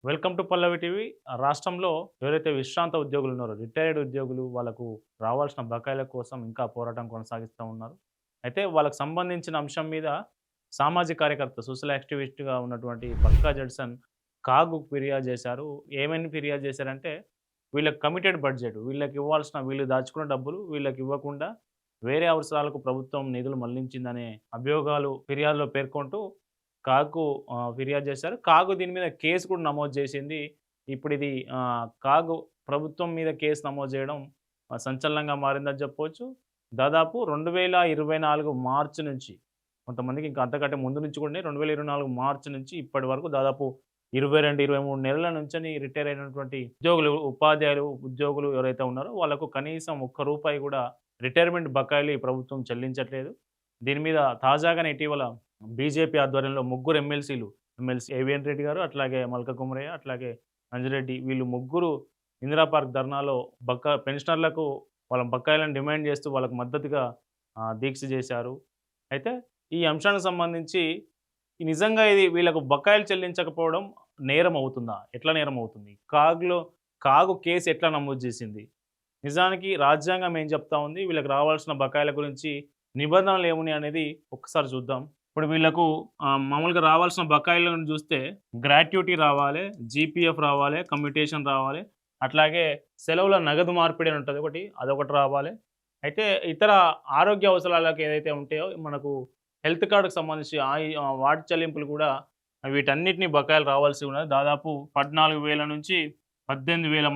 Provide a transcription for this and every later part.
Welcome to Pallavi TV. రాష్ట్రంలో ఎవరైతే విశ్రాంత ఉద్యోగులు ఉన్నారో, రిటైర్డ్ ఉద్యోగులు వాళ్ళకు రావాల్సిన బకాయిల కోసం ఇంకా పోరాటం కొనసాగిస్తూ ఉన్నారు. అయితే వాళ్ళకి సంబంధించిన అంశం మీద సామాజిక కార్యకర్త, సోషల్ యాక్టివిస్ట్‌గా ఉన్నటువంటి పక్కా జడ్సన్ కాగ్‌కు ఫిర్యాదు చేశారు. ఏమని ఫిర్యాదు చేశారంటే, వీళ్ళకి కమిటెడ్ బడ్జెట్, వీళ్ళకి ఇవ్వాల్సిన వీళ్ళు దాచుకున్న డబ్బులు వీళ్ళకి ఇవ్వకుండా వేరే అవసరాలకు ప్రభుత్వం నిధులు మళ్లించిందనే అభియోగాలు ఫిర్యాదులో పేర్కొంటూ కాగ్‌కు ఫిర్యాదు చేశారు. కాగ్ దీని మీద కేస్ కూడా నమోదు చేసింది. ఇప్పుడిది కాగ్ ప్రభుత్వం మీద కేస్ నమోదు చేయడం సంచలనంగా మారిందని చెప్పొచ్చు. దాదాపు 2024 మార్చి నుంచి, కొంతమందికి ఇంకా అంతకంటే ముందు నుంచి కూడా 2024 మార్చి నుంచి ఇప్పటి వరకు దాదాపు 22, 23 నెలల నుంచని రిటైర్ అయినటువంటి ఉద్యోగులు, ఉపాధ్యాయులు, ఉద్యోగులు ఎవరైతే ఉన్నారో వాళ్ళకు కనీసం ఒక్క రూపాయి కూడా రిటైర్మెంట్ బకాయిలు ఈ ప్రభుత్వం చెల్లించట్లేదు. దీని మీద తాజాగానే ఇటీవల బీజేపీ ఆధ్వర్యంలో ముగ్గురు ఎమ్మెల్సీలు, ఎమ్మెల్సీ ఏవిఎన్ రెడ్డి గారు, అట్లాగే మల్క కుమరయ్య, అట్లాగే అంజిరెడ్డి, వీళ్ళు ముగ్గురు ఇందిరా పార్క్ ధర్నాలో పెన్షనర్లకు వాళ్ళ బకాయిలను డిమాండ్ చేస్తూ వాళ్ళకు మద్దతుగా దీక్ష చేశారు. అయితే ఈ అంశానికి సంబంధించి నిజంగా ఇది వీళ్ళకు బకాయిలు చెల్లించకపోవడం నేరం అవుతుందా? ఎట్లా నేరం అవుతుంది? కాగు కేసు ఎట్లా నమోదు చేసింది? నిజానికి రాజ్యాంగం ఏం చెప్తా ఉంది? వీళ్ళకి రావాల్సిన బకాయిల గురించి నిబంధనలు ఏమున్నాయి అనేది ఒక్కసారి చూద్దాం. ఇప్పుడు వీళ్ళకు మామూలుగా రావాల్సిన బకాయిలను చూస్తే గ్రాట్యుటీ రావాలి, జీపీఎఫ్ రావాలి, కమ్యూటేషన్ రావాలి, అట్లాగే సెలవుల నగదు మార్పిడి అని ఉంటది ఒకటి, అదొకటి రావాలి. అయితే ఇతర ఆరోగ్య అవసరాలకు ఏదైతే ఉంటాయో మనకు హెల్త్ కార్డ్‌కి సంబంధించి వాటి చెల్లింపులు కూడా వీటన్నిటిని బకాయిలు రావాల్సి ఉన్నది. దాదాపు 14,000 నుంచి 18,000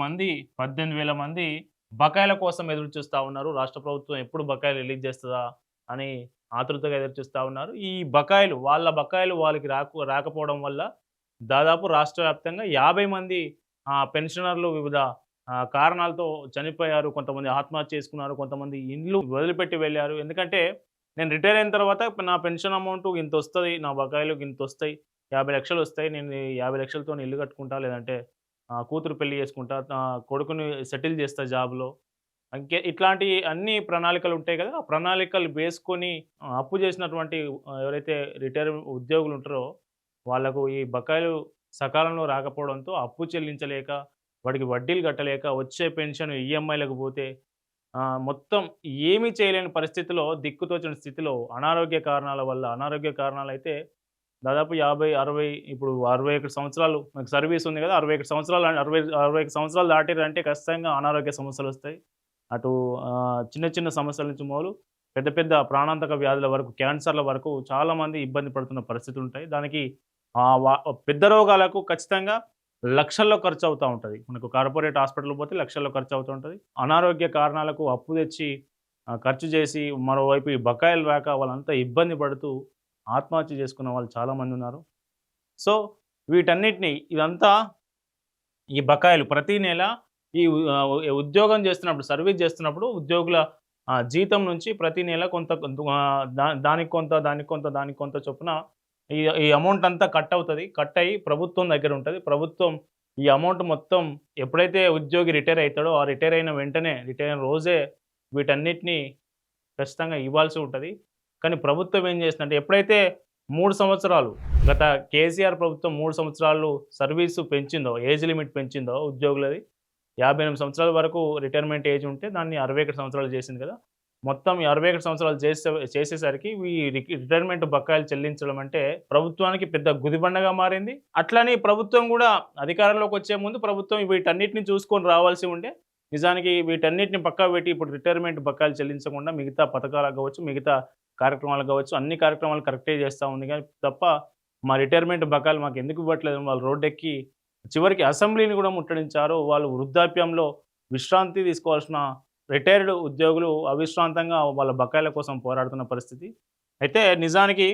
మంది బకాయిల కోసం ఎదురు చూస్తా ఉన్నారు. రాష్ట్ర ప్రభుత్వం ఎప్పుడు బకాయిలు రిలీజ్ చేస్తదా అని ఆతృతగా ఎదురు చూస్తా ఉన్నారు. ఈ బకాయిలు, వాళ్ళ బకాయిలు వాళ్ళకి రాకపోవడం వల్ల దాదాపు రాష్ట్ర వ్యాప్తంగా 50 మంది పెన్షనర్లు వివిధ కారణాలతో చనిపోయారు. కొంతమంది ఆత్మహత్య చేసుకున్నారు. కొంతమంది ఇండ్లు వదిలిపెట్టి వెళ్లారు. ఎందుకంటే నేను రిటైర్ అయిన తర్వాత నా పెన్షన్ అమౌంట్ ఇంతొస్తది, నా బకాయిలు ఇంతొస్తాయి, 50 లక్షలు వస్తాయి, నేను ఈ 50 లక్షలతోని ఇల్లు కట్టుకుంటా, లేదంటే కూతురు పెళ్లి చేసుకుంటా, కొడుకుని సెటిల్ చేస్తా జాబ్‌లో. ఇట్లాంటి అన్ని ప్రణాళికలు ఉంటాయి కదా! ఆ ప్రణాళికలు వేసుకొని అప్పు చేసినటువంటి ఎవరైతే రిటైర్ ఉద్యోగులు ఉంటారో వాళ్ళకు ఈ బకాయిలు సకాలంలో రాకపోవడంతో అప్పు చెల్లించలేక, వాడికి వడ్డీలు కట్టలేక, వచ్చే పెన్షన్ ఈఎంఐలకు పోతే మొత్తం ఏమీ చేయలేని పరిస్థితిలో, దిక్కుతోచని స్థితిలో అనారోగ్య కారణాల వల్ల, అనారోగ్య కారణాలైతే దాదాపు 50, 60, ఇప్పుడు 61 సంవత్సరాలు నాకు సర్వీస్ ఉంది కదా! 61 సంవత్సరాలు, 61 సంవత్సరాలు దాటిర్రంటే ఖచ్చితంగా అనారోగ్య సమస్యలొస్తాయి. అటు చిన్న చిన్న సమస్యల నుంచి మొదలు పెద్ద పెద్ద ప్రాణాంతక వ్యాధుల వరకు, క్యాన్సర్‌ల వరకు చాలామంది ఇబ్బంది పడుతున్న పరిస్థితులుంటాయి. దానికి ఆహ్, వ పెద్ద రోగాలకు ఖచ్చితంగా లక్షల్లో ఖర్చవుతా ఉంటది. మనకు కార్పొరేట్ హాస్పిటల్‌కి పోతే లక్షల్లో ఖర్చవుతూ ఉంటది. అనారోగ్య కారణాలకు అప్పు తెచ్చి ఖర్చు చేసి, మరోవైపు ఈ బకాయిలు రాక వాళ్ళంతా ఇబ్బంది పడుతూ ఆత్మహత్య చేసుకున్న వాళ్ళు చాలామందున్నారు. సో, వీటన్నిటిని ఇదంతా ఈ బకాయిలు ప్రతి నెల ఈ ఉద్యోగం చేస్తున్నప్పుడు, సర్వీస్ చేస్తున్నప్పుడు ఉద్యోగుల జీతం నుంచి ప్రతి నెల కొంత దానికి కొంత, దానికి కొంత, దానికి కొంత చొప్పున ఈ ఈ అమౌంట్ అంతా కట్ అవుతది. కట్ అయ్యి ప్రభుత్వం దగ్గర ఉంటది. ప్రభుత్వం ఈ అమౌంట్ మొత్తం ఎప్పుడైతే ఉద్యోగి రిటైర్ అయితాడో, ఆ రిటైర్ అయిన వెంటనే, రిటైర్ అయిన రోజే వీటన్నిటిని ఖచ్చితంగా ఇవ్వాల్సి ఉంటది. కానీ ప్రభుత్వం ఏం చేస్తుందంటే, ఎప్పుడైతే 3 సంవత్సరాలు, గత కేసీఆర్ ప్రభుత్వం 3 సంవత్సరాలు సర్వీసు పెంచిందో, ఏజ్ లిమిట్ పెంచిందో ఉద్యోగులది, 58 సంవత్సరాల వరకు రిటైర్మెంట్ ఏజ్ ఉంటే దాన్ని 61 సంవత్సరాలు చేసింది కదా! మొత్తం ఈ 61 సంవత్సరాలు చేసేసరికి ఈ రిటైర్మెంట్ బకాయిలు చెల్లించడం అంటే ప్రభుత్వానికి పెద్ద గుదిబండగా మారింది. అట్లని ప్రభుత్వం కూడా అధికారంలోకి వచ్చే ముందు ప్రభుత్వం వీటన్నిటిని చూసుకొని రావాల్సి ఉండే. నిజానికి వీటన్నిటిని పక్కకు పెట్టి ఇప్పుడు రిటైర్మెంట్ బకాయిలు చెల్లించకుండా మిగతా పథకాలకు కావచ్చు, మిగతా కార్యక్రమాలకు కావచ్చు, అన్ని కార్యక్రమాలు కరెక్టే చేస్తా ఉంది కానీ తప్ప మా రిటైర్మెంట్ బకాయిలు మాకు ఎందుకు ఇవ్వట్లేదు వాళ్ళు రోడ్డెక్కి చివరికి అసెంబ్లీని కూడా ముట్టడించారు. వాళ్ళు వృద్ధాప్యంలో విశ్రాంతి తీసుకోవాల్సిన రిటైర్డ్ ఉద్యోగులు అవిశ్రాంతంగా వాళ్ళ బకాయిల కోసం పోరాడుతున్న పరిస్థితి. అయితే నిజానికి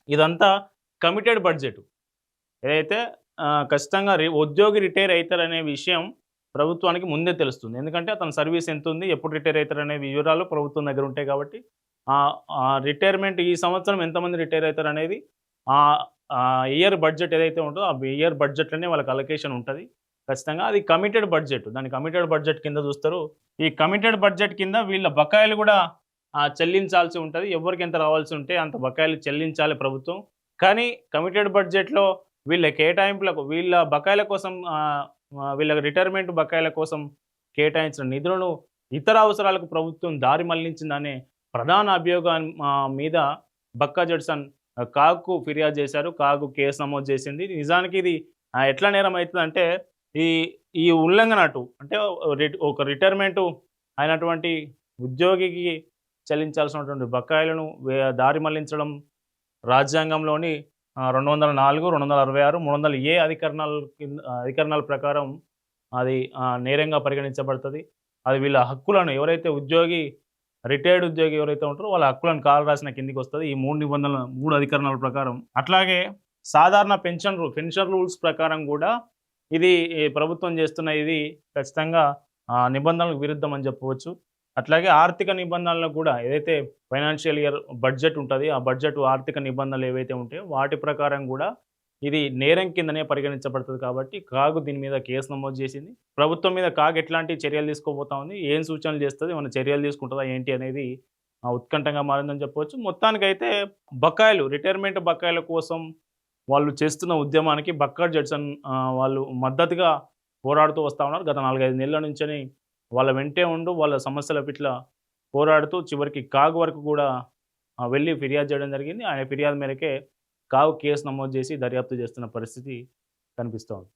ఇదంతా కమిటెడ్ బడ్జెట్. ఏదైతే ఖచ్చితంగా ఉద్యోగి రిటైర్ అయితారనే విషయం ప్రభుత్వానికి ముందే తెలుస్తుంది. ఎందుకంటే అతని సర్వీస్ ఎంతుంది, ఎప్పుడు రిటైర్ అయితారనే వివరాలు ప్రభుత్వం దగ్గర ఉంటాయి కాబట్టి రిటైర్మెంట్ ఈ సంవత్సరం ఎంతమంది రిటైర్ అయితారనేది ఇయర్ బడ్జెట్ ఏదైతే ఉంటుందో ఆ ఇయర్ బడ్జెట్‌లోనే వాళ్ళకి అలొకేషన్ ఉంటది. ఖచ్చితంగా అది కమిటెడ్ బడ్జెట్. దాన్ని కమిటెడ్ బడ్జెట్ కింద చూస్తారు. ఈ కమిటెడ్ బడ్జెట్ కింద వీళ్ళ బకాయిలు కూడా చెల్లించాల్సి ఉంటది. ఎవరికి ఎంత రావాల్సి ఉంటే అంత బకాయిలు చెల్లించాలి ప్రభుత్వం. కానీ కమిటెడ్ బడ్జెట్‌లో వీళ్ళ కేటాయింపులకు వీళ్ళ బకాయిల కోసం వీళ్ళ రిటైర్మెంట్ బకాయిల కోసం కేటాయించిన నిధులను ఇతర అవసరాలకు ప్రభుత్వం దారి మళ్లించిందనే ప్రధాన అభియోగం మీద బక్కా జడ్సన్ కాగ్‌కు ఫిర్యాదు చేశారు. కాగ్ కేసు నమోదు చేసింది. నిజానికి ఇది ఎట్లా నేరం అయితదంటే ఈ ఈ ఉల్లంఘన అటు అంటే ఒక రిటైర్మెంటు అయినటువంటి ఉద్యోగికి చెల్లించాల్సినటువంటి బకాయిలను దారి మళ్లించడం రాజ్యాంగంలోని 204, 266, 300 అధికరణాల ప్రకారం అది నేరంగా పరిగణించబడుతది. అది వీళ్ళ హక్కులను ఎవరైతే రిటైర్డ్ ఉద్యోగి ఎవరైతే ఉంటారో వాళ్ళ హక్కులను కాలరాసిన కిందికొస్తది. ఈ 3 అధికరణాల ప్రకారం. అట్లాగే సాధారణ పెన్షన్ రూల్స్ ప్రకారం గూడా ఇది ప్రభుత్వం చేస్తున్న ఇది ఖచ్చితంగా నిబంధనలకు విరుద్ధం అని చెప్పవచ్చు. అట్లాగే ఆర్థిక నిబంధనలకు కూడా ఏదైతే ఫైనాన్షియల్ ఇయర్ బడ్జెట్ ఉంటది. ఆ బడ్జెట్ ఆర్థిక నిబంధనలు ఏవైతే ఉంటాయో వాటి ప్రకారం గూడా ఇది నేరం కిందనే పరిగణించబడుతది కాబట్టి కాగ్ దీని మీద కేసు నమోదు చేసింది. ప్రభుత్వం మీద కాగ్ ఎట్లాంటి చర్యలు తీసుకోబోతా ఉంది? ఏం సూచనలు చేస్తది? ఏమన్నా చర్యలు తీసుకుంటదా ఏంటి అనేది ఉత్కంఠంగా మారిందని చెప్పవచ్చు. మొత్తానికైతే రిటైర్మెంట్ బకాయిల కోసం వాళ్ళు చేస్తున్న ఉద్యమానికి బక్కా జడ్సన్ వాళ్ళు మద్దతుగా పోరాడుతూ వస్తా ఉన్నారు. గత 4, 5 నెలల నుంచని వాళ్ళ వెంటే ఉంటూ వాళ్ళ సమస్యల పట్ల పోరాడుతూ చివరికి కాగ్ వరకు కూడా వెళ్లి ఫిర్యాదు చేయడం జరిగింది. ఆయన ఫిర్యాదు మేరకే కాగ్ కేసు నమోదు చేసి దర్యాప్తు చేస్తున్న పరిస్థితి కనిపిస్తోంది.